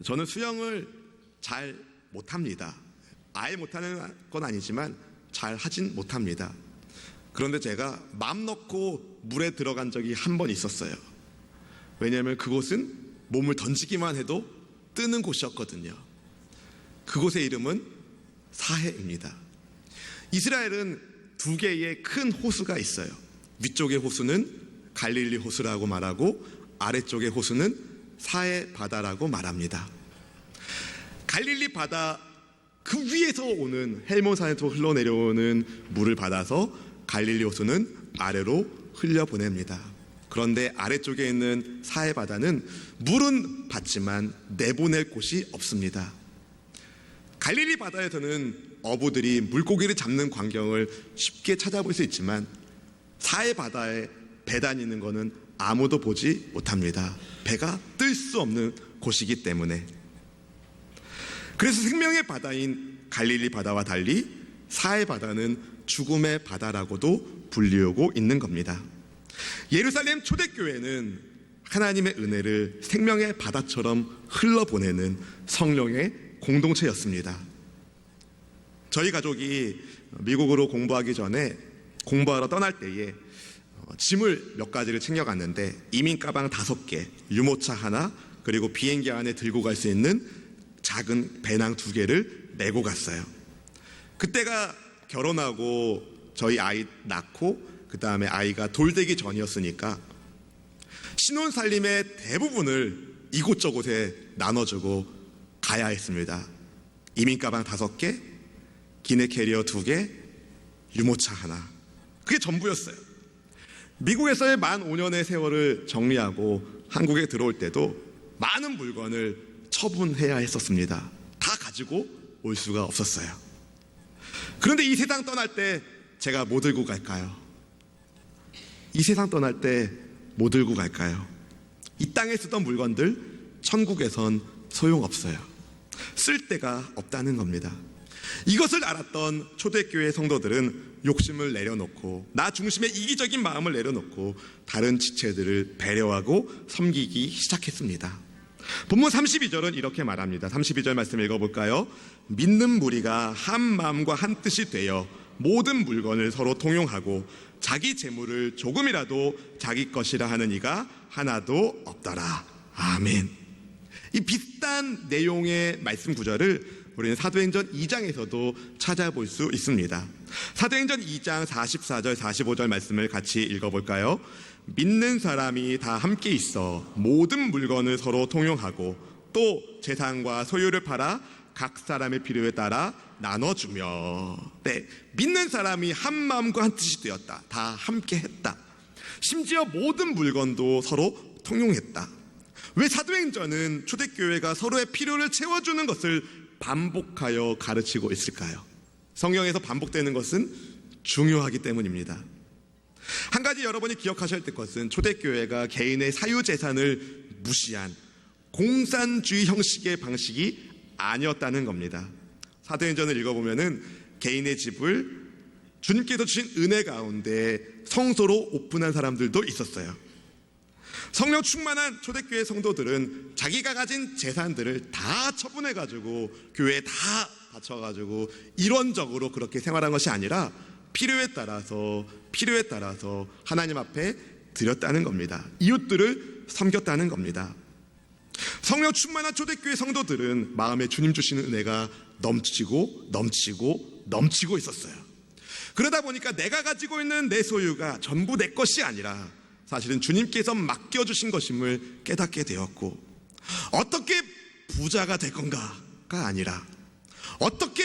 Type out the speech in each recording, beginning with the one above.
저는 수영을 잘 못합니다. 아예 못하는 건 아니지만 잘 하진 못합니다. 그런데 제가 마음 놓고 물에 들어간 적이 한 번 있었어요. 왜냐하면 그곳은 몸을 던지기만 해도 뜨는 곳이었거든요. 그곳의 이름은 사해입니다. 이스라엘은 두 개의 큰 호수가 있어요. 위쪽의 호수는 갈릴리 호수라고 말하고 아래쪽의 호수는 사해 바다라고 말합니다. 갈릴리 바다 그 위에서 오는 헬몬산에서 흘러내려오는 물을 받아서 갈릴리 호수는 아래로 흘려보냅니다. 그런데 아래쪽에 있는 사해 바다는 물은 받지만 내보낼 곳이 없습니다. 갈릴리 바다에서는 어부들이 물고기를 잡는 광경을 쉽게 찾아볼 수 있지만 사해 바다에 배 다니는 것은 아무도 보지 못합니다. 배가 뜰 수 없는 곳이기 때문에. 그래서 생명의 바다인 갈릴리 바다와 달리 사해 바다는 죽음의 바다라고도 불리우고 있는 겁니다. 예루살렘 초대교회는 하나님의 은혜를 생명의 바다처럼 흘러보내는 성령의 공동체였습니다. 저희 가족이 미국으로 공부하기 전에 공부하러 떠날 때에 짐을 몇 가지를 챙겨갔는데 이민 가방 5개, 유모차 하나, 그리고 비행기 안에 들고 갈 수 있는 작은 배낭 2개를 메고 갔어요. 그때가 결혼하고 저희 아이 낳고 그 다음에 아이가 돌되기 전이었으니까 신혼살림의 대부분을 이곳저곳에 나눠주고 가야 했습니다. 이민 가방 5개, 기내 캐리어 2개, 유모차 하나. 그게 전부였어요. 미국에서의 만 5년의 세월을 정리하고 한국에 들어올 때도 많은 물건을 처분해야 했었습니다. 다 가지고 올 수가 없었어요. 그런데 이 세상 떠날 때 제가 뭐 들고 갈까요? 이 세상 떠날 때 뭐 들고 갈까요? 이 땅에 쓰던 물건들 천국에선 소용없어요. 쓸 데가 없다는 겁니다. 이것을 알았던 초대교회 성도들은 욕심을 내려놓고 나 중심의 이기적인 마음을 내려놓고 다른 지체들을 배려하고 섬기기 시작했습니다. 본문 32절은 이렇게 말합니다. 32절 말씀 읽어볼까요? 믿는 무리가 한 마음과 한 뜻이 되어 모든 물건을 서로 통용하고 자기 재물을 조금이라도 자기 것이라 하는 이가 하나도 없더라. 아멘. 이 비슷한 내용의 말씀 구절을 우리는 사도행전 2장에서도 찾아볼 수 있습니다. 사도행전 2장 44절 45절 말씀을 같이 읽어볼까요? 믿는 사람이 다 함께 있어 모든 물건을 서로 통용하고 또 재산과 소유를 팔아 각 사람의 필요에 따라 나눠주며. 네, 믿는 사람이 한 마음과 한 뜻이 되었다. 다 함께 했다. 심지어 모든 물건도 서로 통용했다. 왜 사도행전은 초대교회가 서로의 필요를 채워주는 것을 반복하여 가르치고 있을까요? 성경에서 반복되는 것은 중요하기 때문입니다. 한 가지 여러분이 기억하셔야 될 것은 초대교회가 개인의 사유재산을 무시한 공산주의 형식의 방식이 아니었다는 겁니다. 사도행전을 읽어보면은 개인의 집을 주님께서 주신 은혜 가운데 성소로 오픈한 사람들도 있었어요. 성령 충만한 초대교회 성도들은 자기가 가진 재산들을 다 처분해가지고 교회에 다 바쳐가지고 일원적으로 그렇게 생활한 것이 아니라 필요에 따라서 하나님 앞에 드렸다는 겁니다. 이웃들을 섬겼다는 겁니다. 성령 충만한 초대교회 성도들은 마음에 주님 주시는 은혜가 넘치고 있었어요. 그러다 보니까 내가 가지고 있는 내 소유가 전부 내 것이 아니라 사실은 주님께서 맡겨주신 것임을 깨닫게 되었고, 어떻게 부자가 될 건가가 아니라 어떻게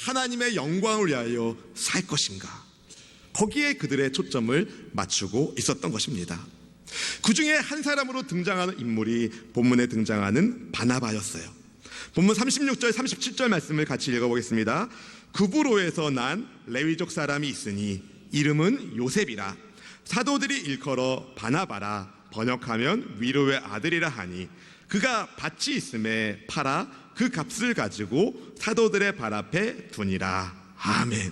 하나님의 영광을 위하여 살 것인가, 거기에 그들의 초점을 맞추고 있었던 것입니다. 그 중에 한 사람으로 등장하는 인물이 본문에 등장하는 바나바였어요. 본문 36절 37절 말씀을 같이 읽어보겠습니다. 구브로에서 난 레위족 사람이 있으니 이름은 요셉이라. 사도들이 일컬어 바나바라, 번역하면 위로의 아들이라 하니 그가 밭이 있음에 팔아 그 값을 가지고 사도들의 발 앞에 두니라. 아멘.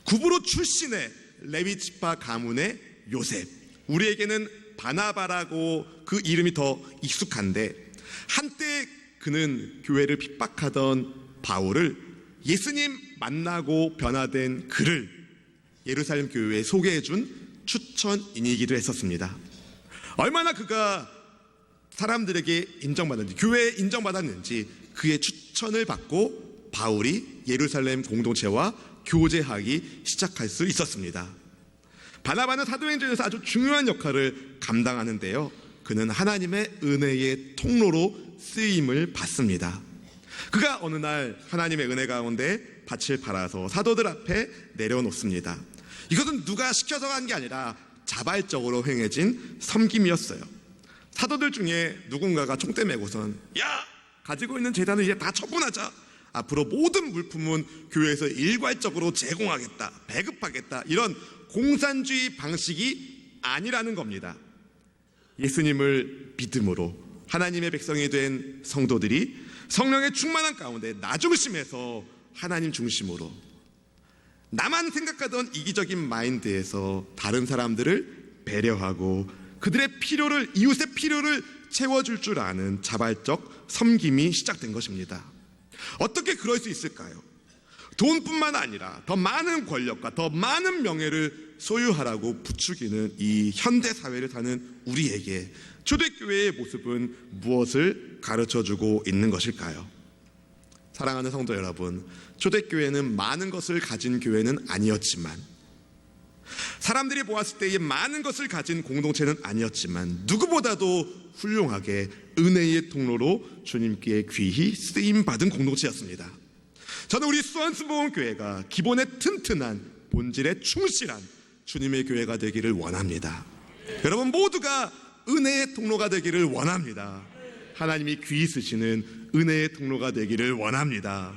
구브로 출신의 레위 지파 가문의 요셉, 우리에게는 바나바라고 그 이름이 더 익숙한데 한때 그는 교회를 핍박하던 바울을 예수님 만나고 변화된 그를 예루살렘 교회에 소개해준 추천인이기도 했었습니다. 얼마나 그가 사람들에게 인정받았는지, 교회에 인정받았는지 그의 추천을 받고 바울이 예루살렘 공동체와 교제하기 시작할 수 있었습니다. 바나바는 사도행전에서 아주 중요한 역할을 감당하는데요, 그는 하나님의 은혜의 통로로 쓰임을 받습니다. 그가 어느 날 하나님의 은혜 가운데 밭을 팔아서 사도들 앞에 내려놓습니다. 이것은 누가 시켜서 간 게 아니라 자발적으로 행해진 섬김이었어요. 사도들 중에 누군가가 총대 메고선 야, 가지고 있는 재단을 이제 다 처분하자, 앞으로 모든 물품은 교회에서 일괄적으로 제공하겠다, 배급하겠다, 이런 공산주의 방식이 아니라는 겁니다. 예수님을 믿음으로 하나님의 백성이 된 성도들이 성령의 충만한 가운데 나 중심에서 하나님 중심으로, 나만 생각하던 이기적인 마인드에서 다른 사람들을 배려하고 그들의 필요를, 이웃의 필요를 채워줄 줄 아는 자발적 섬김이 시작된 것입니다. 어떻게 그럴 수 있을까요? 돈뿐만 아니라 더 많은 권력과 더 많은 명예를 소유하라고 부추기는 이 현대 사회를 사는 우리에게 초대교회의 모습은 무엇을 가르쳐주고 있는 것일까요? 사랑하는 성도 여러분, 초대교회는 많은 것을 가진 교회는 아니었지만, 사람들이 보았을 때의 많은 것을 가진 공동체는 아니었지만, 누구보다도 훌륭하게 은혜의 통로로 주님께 귀히 쓰임받은 공동체였습니다. 저는 우리 수원순복음교회가 기본에 튼튼한, 본질에 충실한 주님의 교회가 되기를 원합니다. 여러분 모두가 은혜의 통로가 되기를 원합니다. 하나님이 귀히 쓰시는 은혜의 통로가 되기를 원합니다.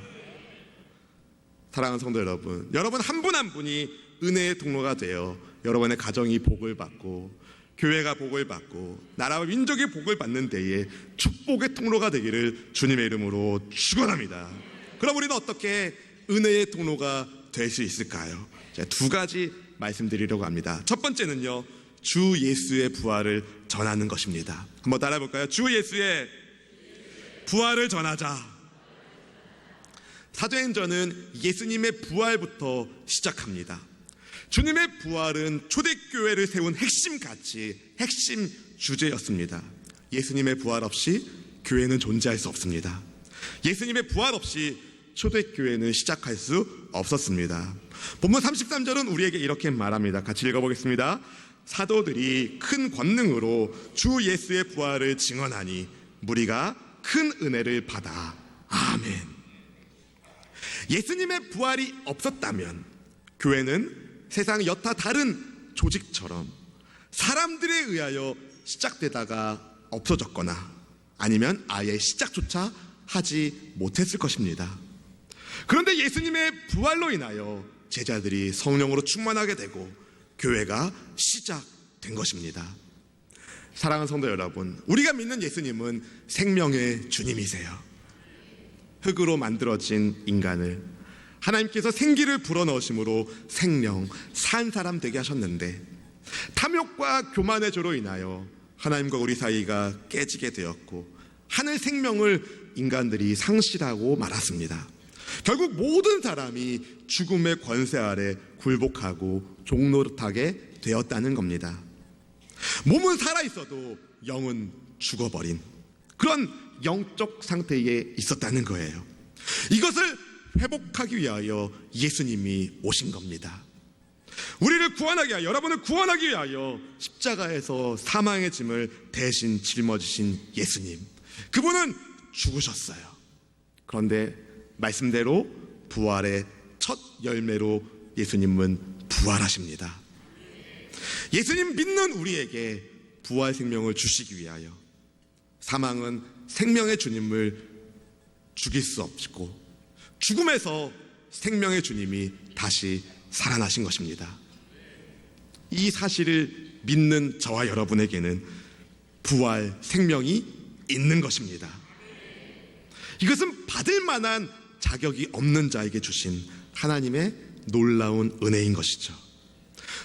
사랑하는 성도 여러분, 여러분 한 분 한 분이 은혜의 통로가 되어 여러분의 가정이 복을 받고 교회가 복을 받고 나라와 민족이 복을 받는 데에 축복의 통로가 되기를 주님의 이름으로 축원합니다. 그럼 우리는 어떻게 은혜의 통로가 될 수 있을까요? 제가 두 가지 말씀드리려고 합니다. 첫 번째는요, 주 예수의 부활을 전하는 것입니다. 한번 따라해 볼까요? 주 예수의 부활을 전하자. 사도행전은 예수님의 부활부터 시작합니다. 주님의 부활은 초대교회를 세운 핵심 가치, 핵심 주제였습니다. 예수님의 부활 없이 교회는 존재할 수 없습니다. 예수님의 부활 없이 초대교회는 시작할 수 없었습니다. 본문 33절은 우리에게 이렇게 말합니다. 같이 읽어보겠습니다. 사도들이 큰 권능으로 주 예수의 부활을 증언하니 무리가 큰 은혜를 받아. 아멘. 예수님의 부활이 없었다면 교회는 세상 여타 다른 조직처럼 사람들에 의하여 시작되다가 없어졌거나 아니면 아예 시작조차 하지 못했을 것입니다. 그런데 예수님의 부활로 인하여 제자들이 성령으로 충만하게 되고 교회가 시작된 것입니다. 사랑하는 성도 여러분, 우리가 믿는 예수님은 생명의 주님이세요. 흙으로 만들어진 인간을 하나님께서 생기를 불어넣으심으로 생명, 산 사람 되게 하셨는데, 탐욕과 교만의 죄로 인하여 하나님과 우리 사이가 깨지게 되었고 하늘 생명을 인간들이 상실하고 말았습니다. 결국 모든 사람이 죽음의 권세 아래 굴복하고 종노릇하게 되었다는 겁니다. 몸은 살아있어도 영은 죽어버린 그런 영적 상태에 있었다는 거예요. 이것을 회복하기 위하여 예수님이 오신 겁니다. 우리를 구원하기 위하여, 여러분을 구원하기 위하여 십자가에서 사망의 짐을 대신 짊어지신 예수님, 그분은 죽으셨어요. 그런데 말씀대로 부활의 첫 열매로 예수님은 부활하십니다. 예수님 믿는 우리에게 부활 생명을 주시기 위하여 사망은 생명의 주님을 죽일 수 없고 죽음에서 생명의 주님이 다시 살아나신 것입니다. 이 사실을 믿는 저와 여러분에게는 부활 생명이 있는 것입니다. 이것은 받을 만한 자격이 없는 자에게 주신 하나님의 놀라운 은혜인 것이죠.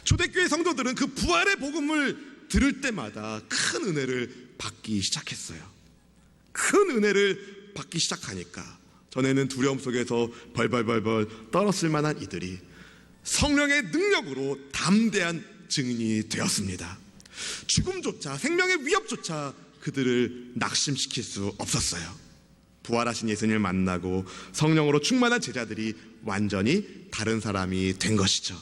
초대교회 성도들은 그 부활의 복음을 들을 때마다 큰 은혜를 받기 시작했어요. 큰 은혜를 받기 시작하니까 전에는 두려움 속에서 벌벌벌벌 떨었을 만한 이들이 성령의 능력으로 담대한 증인이 되었습니다. 죽음조차, 생명의 위협조차 그들을 낙심시킬 수 없었어요. 부활하신 예수님을 만나고 성령으로 충만한 제자들이 완전히 다른 사람이 된 것이죠.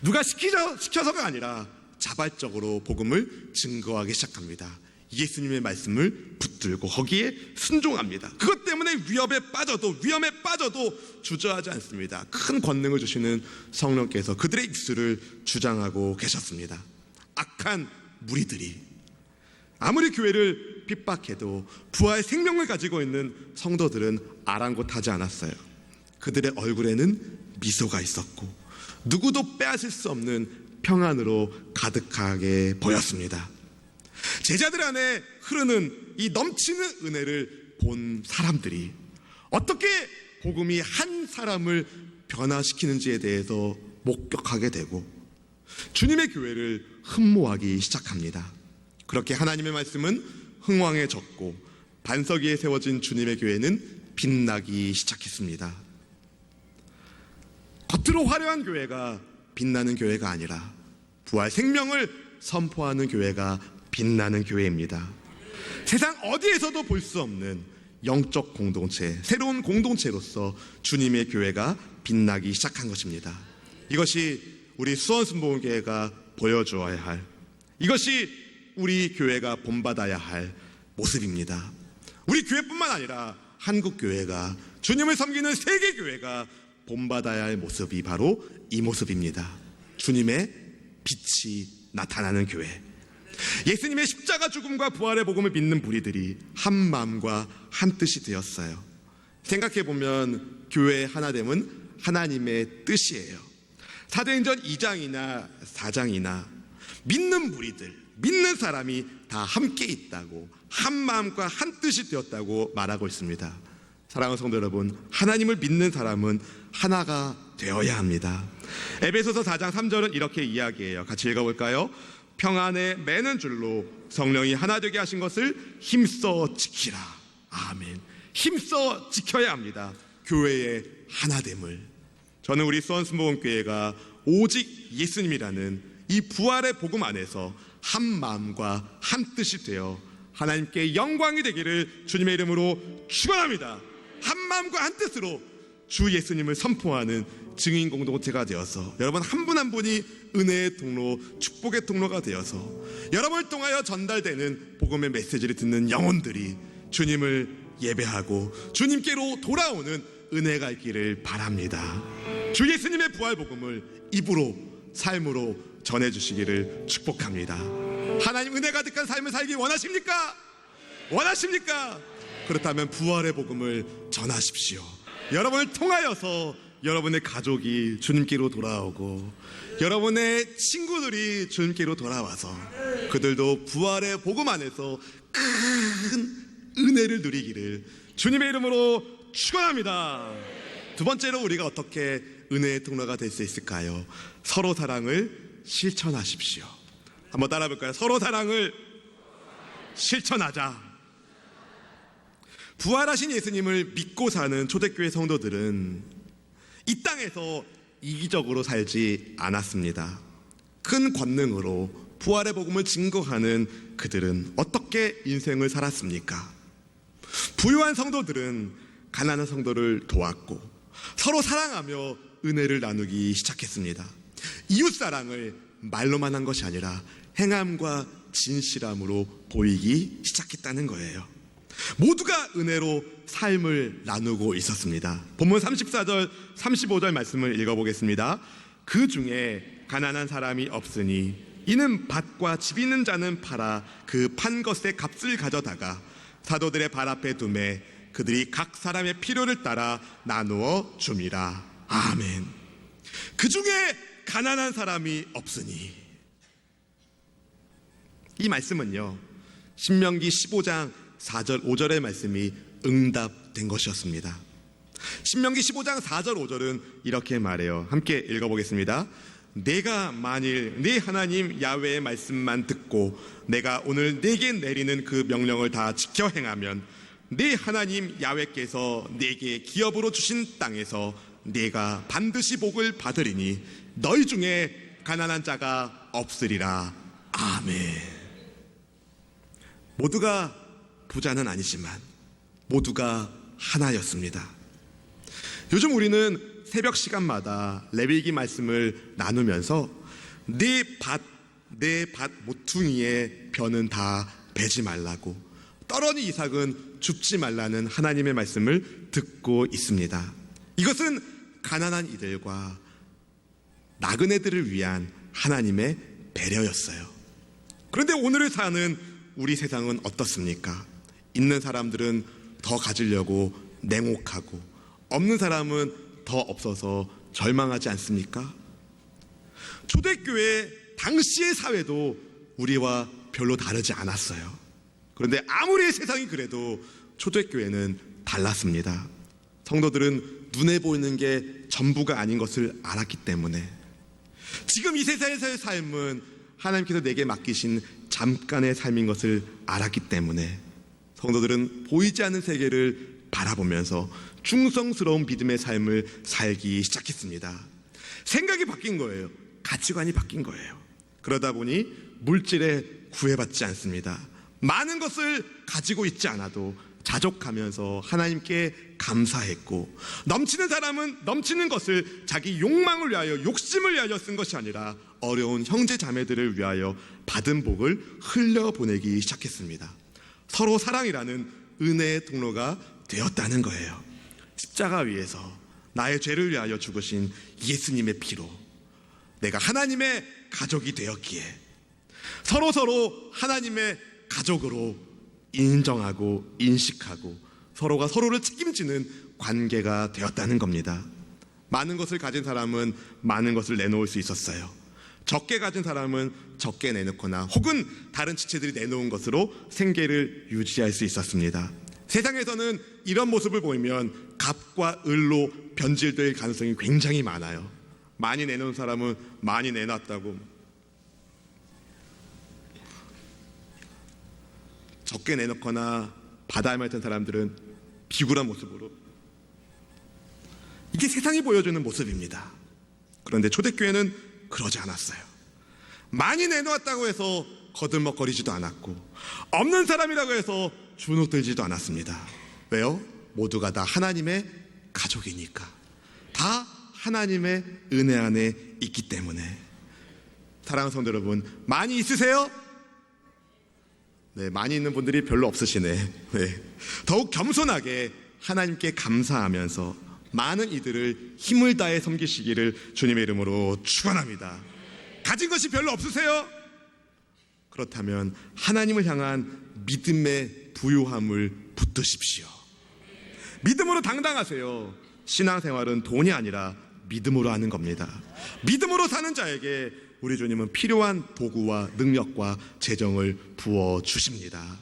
누가 시켜서가 아니라 자발적으로 복음을 증거하기 시작합니다. 예수님의 말씀을 붙들고 거기에 순종합니다. 그것 때문에 위험에 빠져도 주저하지 않습니다. 큰 권능을 주시는 성령께서 그들의 입술을 주장하고 계셨습니다. 악한 무리들이 아무리 교회를 핍박해도 부활의 생명을 가지고 있는 성도들은 아랑곳하지 않았어요. 그들의 얼굴에는 미소가 있었고 누구도 빼앗을 수 없는 평안으로 가득하게 보였습니다. 제자들 안에 흐르는 이 넘치는 은혜를 본 사람들이 어떻게 복음이 한 사람을 변화시키는지에 대해서 목격하게 되고 주님의 교회를 흠모하기 시작합니다. 그렇게 하나님의 말씀은 흥왕해졌고 반석 위에 세워진 주님의 교회는 빛나기 시작했습니다. 겉으로 화려한 교회가 빛나는 교회가 아니라 부활 생명을 선포하는 교회가 빛나는 교회입니다. 세상 어디에서도 볼 수 없는 영적 공동체, 새로운 공동체로서 주님의 교회가 빛나기 시작한 것입니다. 이것이 우리 수원순복음교회가 보여주어야 할, 이것이 우리 교회가 본받아야 할 모습입니다. 우리 교회뿐만 아니라 한국교회가, 주님을 섬기는 세계교회가 본받아야 할 모습이 바로 이 모습입니다. 주님의 빛이 나타나는 교회. 예수님의 십자가 죽음과 부활의 복음을 믿는 무리들이 한 마음과 한 뜻이 되었어요. 생각해보면 교회의 하나됨은 하나님의 뜻이에요. 사도행전 2장이나 4장이나 믿는 무리들, 믿는 사람이 다 함께 있다고, 한 마음과 한 뜻이 되었다고 말하고 있습니다. 사랑하는 성도 여러분, 하나님을 믿는 사람은 하나가 되어야 합니다. 에베소서 4장 3절은 이렇게 이야기해요. 같이 읽어볼까요? 평안에 매는 줄로 성령이 하나 되게 하신 것을 힘써 지키라. 아멘. 힘써 지켜야 합니다. 교회의 하나됨을. 저는 우리 수원순복음교회가 오직 예수님이라는 이 부활의 복음 안에서 한 마음과 한 뜻이 되어 하나님께 영광이 되기를 주님의 이름으로 축원합니다. 한 마음과 한 뜻으로 주 예수님을 선포하는 증인 공동체가 되어서 여러분 한 분 한 분이 은혜의 통로, 축복의 통로가 되어서 여러분을 통하여 전달되는 복음의 메시지를 듣는 영혼들이 주님을 예배하고 주님께로 돌아오는 은혜가 있기를 바랍니다. 주 예수님의 부활 복음을 입으로, 삶으로 전해주시기를 축복합니다. 하나님 은혜 가득한 삶을 살기 원하십니까? 원하십니까? 그렇다면 부활의 복음을 전하십시오. 여러분을 통하여서 여러분의 가족이 주님께로 돌아오고 여러분의 친구들이 주님께로 돌아와서 그들도 부활의 복음 안에서 큰 은혜를 누리기를 주님의 이름으로 축원합니다. 두 번째로 우리가 어떻게 은혜의 통로가 될 수 있을까요? 서로 사랑을 실천하십시오. 한번 따라 볼까요? 서로 사랑을 실천하자. 부활하신 예수님을 믿고 사는 초대교회 성도들은 이 땅에서 이기적으로 살지 않았습니다. 큰 권능으로 부활의 복음을 증거하는 그들은 어떻게 인생을 살았습니까? 부유한 성도들은 가난한 성도를 도왔고 서로 사랑하며 은혜를 나누기 시작했습니다. 이웃사랑을 말로만 한 것이 아니라 행함과 진실함으로 보이기 시작했다는 거예요. 모두가 은혜로 삶을 나누고 있었습니다. 본문 34절 35절 말씀을 읽어보겠습니다. 그 중에 가난한 사람이 없으니 이는 밭과 집 있는 자는 팔아 그 판 것의 값을 가져다가 사도들의 발 앞에 두매 그들이 각 사람의 필요를 따라 나누어 줌이라. 아멘. 그 중에 가난한 사람이 없으니, 이 말씀은요 신명기 15장 4절 5절의 말씀이 응답된 것이었습니다. 신명기 15장 4절 5절은 이렇게 말해요. 함께 읽어보겠습니다. 내가 만일 네 하나님 야훼의 말씀만 듣고 내가 오늘 네게 내리는 그 명령을 다 지켜 행하면 네 하나님 야훼께서 내게 기업으로 주신 땅에서 내가 반드시 복을 받으리니 너희 중에 가난한 자가 없으리라. 아멘. 모두가 부자는 아니지만 모두가 하나였습니다. 요즘 우리는 새벽 시간마다 레위기 말씀을 나누면서 내 밭 모퉁이에 벼는 다 베지 말라고, 떨어니 이삭은 줍지 말라는 하나님의 말씀을 듣고 있습니다. 이것은 가난한 이들과 나그네들을 위한 하나님의 배려였어요. 그런데 오늘을 사는 우리 세상은 어떻습니까? 있는 사람들은 더 가지려고 냉혹하고 없는 사람은 더 없어서 절망하지 않습니까? 초대교회 당시의 사회도 우리와 별로 다르지 않았어요. 그런데 아무리 세상이 그래도 초대교회는 달랐습니다. 성도들은 눈에 보이는 게 전부가 아닌 것을 알았기 때문에, 지금 이 세상에서의 삶은 하나님께서 내게 맡기신 잠깐의 삶인 것을 알았기 때문에 성도들은 보이지 않는 세계를 바라보면서 충성스러운 믿음의 삶을 살기 시작했습니다. 생각이 바뀐 거예요. 가치관이 바뀐 거예요. 그러다 보니 물질에 구애받지 않습니다. 많은 것을 가지고 있지 않아도 자족하면서 하나님께 감사했고, 넘치는 사람은 넘치는 것을 자기 욕망을 위하여, 욕심을 위하여 쓴 것이 아니라 어려운 형제 자매들을 위하여 받은 복을 흘려보내기 시작했습니다. 서로 사랑이라는 은혜의 통로가 되었다는 거예요. 십자가 위에서 나의 죄를 위하여 죽으신 예수님의 피로 내가 하나님의 가족이 되었기에 서로 하나님의 가족으로 인정하고 인식하고 서로가 서로를 책임지는 관계가 되었다는 겁니다. 많은 것을 가진 사람은 많은 것을 내놓을 수 있었어요. 적게 가진 사람은 적게 내놓거나 혹은 다른 지체들이 내놓은 것으로 생계를 유지할 수 있었습니다. 세상에서는 이런 모습을 보이면 갑과 을로 변질될 가능성이 굉장히 많아요. 많이 내놓은 사람은 많이 내놨다고, 적게 내놓거나 받아야 했던 사람들은 비굴한 모습으로, 이게 세상이 보여주는 모습입니다. 그런데 초대교회는 그러지 않았어요. 많이 내놓았다고 해서 거들먹거리지도 않았고, 없는 사람이라고 해서 주눅들지도 않았습니다. 왜요? 모두가 다 하나님의 가족이니까, 다 하나님의 은혜 안에 있기 때문에. 사랑하는 성도 여러분, 많이 있으세요? 네, 많이 있는 분들이 별로 없으시네. 네. 더욱 겸손하게 하나님께 감사하면서 많은 이들을 힘을 다해 섬기시기를 주님의 이름으로 축원합니다. 가진 것이 별로 없으세요? 그렇다면 하나님을 향한 믿음의 부유함을 붙드십시오. 믿음으로 당당하세요. 신앙생활은 돈이 아니라 믿음으로 하는 겁니다. 믿음으로 사는 자에게 우리 주님은 필요한 도구와 능력과 재정을 부어주십니다.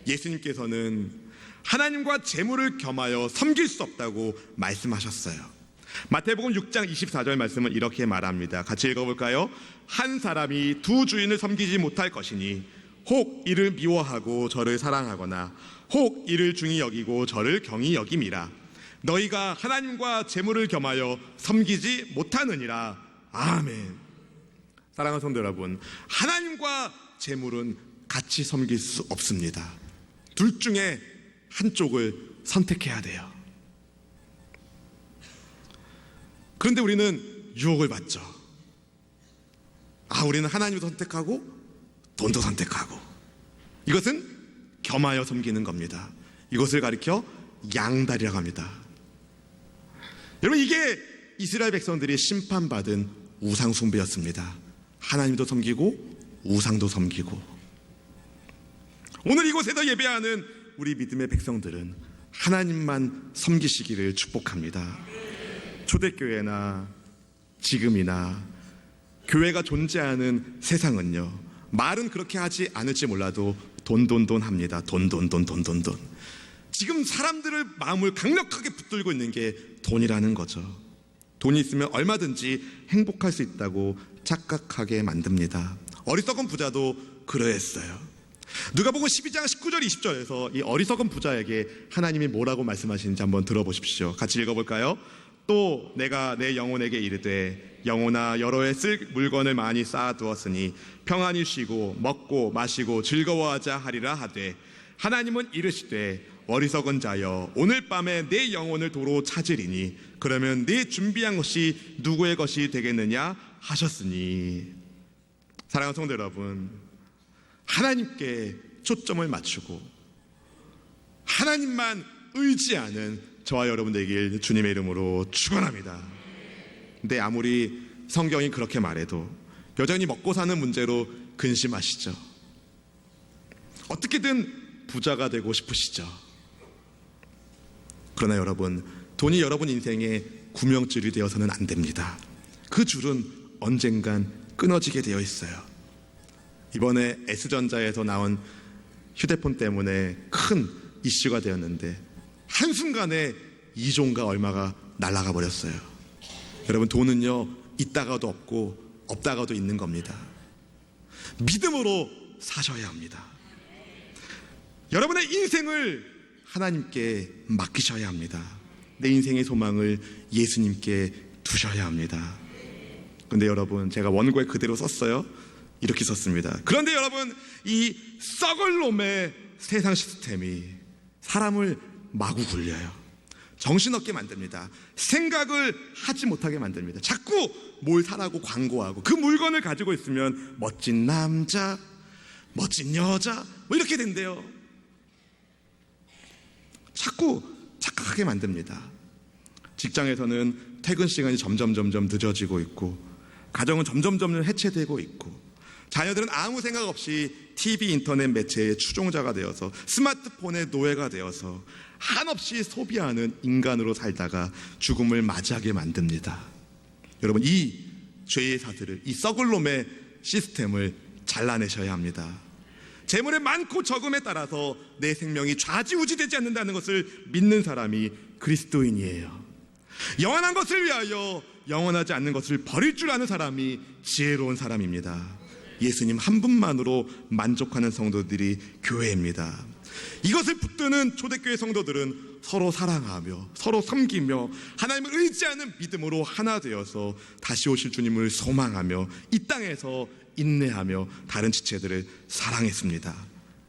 예수님께서는 하나님과 재물을 겸하여 섬길 수 없다고 말씀하셨어요. 마태복음 6장 24절 말씀은 이렇게 말합니다. 같이 읽어볼까요? 한 사람이 두 주인을 섬기지 못할 것이니 혹 이를 미워하고 저를 사랑하거나 혹 이를 중히 여기고 저를 경히 여김이라. 너희가 하나님과 재물을 겸하여 섬기지 못하느니라. 아멘. 사랑하는 성도 여러분, 하나님과 재물은 같이 섬길 수 없습니다. 둘 중에 한쪽을 선택해야 돼요. 그런데 우리는 유혹을 받죠. 우리는 하나님도 선택하고 돈도 선택하고. 이것은 겸하여 섬기는 겁니다. 이것을 가리켜 양다리라고 합니다. 여러분, 이게 이스라엘 백성들이 심판받은 우상 숭배였습니다. 하나님도 섬기고 우상도 섬기고. 오늘 이곳에서 예배하는 우리 믿음의 백성들은 하나님만 섬기시기를 축복합니다. 초대교회나 지금이나 교회가 존재하는 세상은요, 말은 그렇게 하지 않을지 몰라도 돈 합니다. 돈. 지금 사람들의 마음을 강력하게 붙들고 있는 게 돈이라는 거죠. 돈이 있으면 얼마든지 행복할 수 있다고 착각하게 만듭니다. 어리석은 부자도 그러했어요. 누가복음 12장 19절 20절에서 이 어리석은 부자에게 하나님이 뭐라고 말씀하시는지 한번 들어보십시오. 같이 읽어볼까요? 또 내가 내 영혼에게 이르되 영혼아 여러 해 쓸 물건을 많이 쌓아두었으니 평안히 쉬고 먹고 마시고 즐거워하자 하리라 하되 하나님은 이르시되 어리석은 자여 오늘 밤에 내 영혼을 도로 찾으리니 그러면 네 준비한 것이 누구의 것이 되겠느냐 하셨으니. 사랑하는 성도 여러분, 하나님께 초점을 맞추고 하나님만 의지하는 저와 여러분 되길 주님의 이름으로 축원합니다. 근데 아무리 성경이 그렇게 말해도 여전히 먹고 사는 문제로 근심하시죠? 어떻게든 부자가 되고 싶으시죠? 그러나 여러분, 돈이 여러분 인생의 구명줄이 되어서는 안 됩니다. 그 줄은 언젠간 끊어지게 되어 있어요. 이번에 S전자에서 나온 휴대폰 때문에 큰 이슈가 되었는데 한순간에 2조가 얼마가 날아가 버렸어요. 여러분, 돈은요 있다가도 없고 없다가도 있는 겁니다. 믿음으로 사셔야 합니다. 여러분의 인생을 하나님께 맡기셔야 합니다. 내 인생의 소망을 예수님께 두셔야 합니다. 그런데 여러분, 제가 원고에 그대로 썼어요. 이렇게 썼습니다. 그런데 여러분, 이 썩을 놈의 세상 시스템이 사람을 마구 굴려요. 정신없게 만듭니다. 생각을 하지 못하게 만듭니다. 자꾸 뭘 사라고 광고하고 그 물건을 가지고 있으면 멋진 남자, 멋진 여자 뭐 이렇게 된대요. 자꾸 착각하게 만듭니다. 직장에서는 퇴근 시간이 점점 늦어지고 있고 가정은 점점 해체되고 있고 자녀들은 아무 생각 없이 TV, 인터넷 매체의 추종자가 되어서 스마트폰의 노예가 되어서 한없이 소비하는 인간으로 살다가 죽음을 맞이하게 만듭니다. 여러분, 이 죄의 사슬을, 이 썩을 놈의 시스템을 잘라내셔야 합니다. 재물의 많고 적음에 따라서 내 생명이 좌지우지되지 않는다는 것을 믿는 사람이 그리스도인이에요. 영원한 것을 위하여 영원하지 않는 것을 버릴 줄 아는 사람이 지혜로운 사람입니다. 예수님 한 분만으로 만족하는 성도들이 교회입니다. 이것을 붙드는 초대교회 성도들은 서로 사랑하며 서로 섬기며 하나님을 의지하는 믿음으로 하나 되어서 다시 오실 주님을 소망하며 이 땅에서 인내하며 다른 지체들을 사랑했습니다.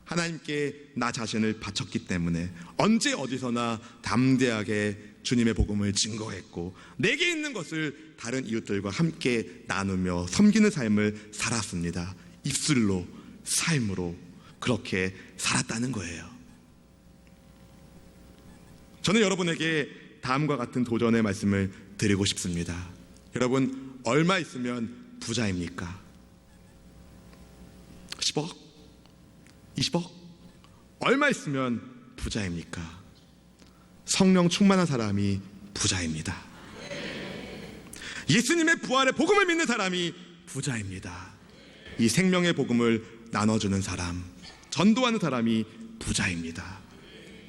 하나님께 나 자신을 바쳤기 때문에 언제 어디서나 담대하게 주님의 복음을 증거했고 내게 있는 것을 다른 이웃들과 함께 나누며 섬기는 삶을 살았습니다. 입술로, 삶으로 그렇게 살았다는 거예요. 저는 여러분에게 다음과 같은 도전의 말씀을 드리고 싶습니다. 여러분, 얼마 있으면 부자입니까? 10억? 20억? 얼마 있으면 부자입니까? 성령 충만한 사람이 부자입니다. 예수님의 부활의 복음을 믿는 사람이 부자입니다. 이 생명의 복음을 나눠주는 사람, 전도하는 사람이 부자입니다.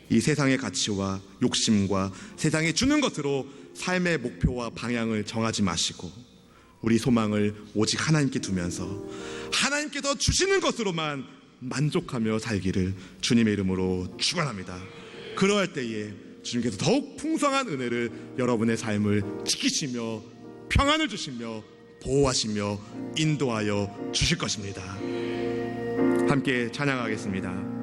이 세상의 가치와 욕심과 세상에 주는 것으로 삶의 목표와 방향을 정하지 마시고 우리 소망을 오직 하나님께 두면서 하나님께서 주시는 것으로만 만족하며 살기를 주님의 이름으로 축원합니다. 그러할 때에 주님께서 더욱 풍성한 은혜를 여러분의 삶을 지키시며 평안을 주시며 보호하시며 인도하여 주실 것입니다. 함께 찬양하겠습니다.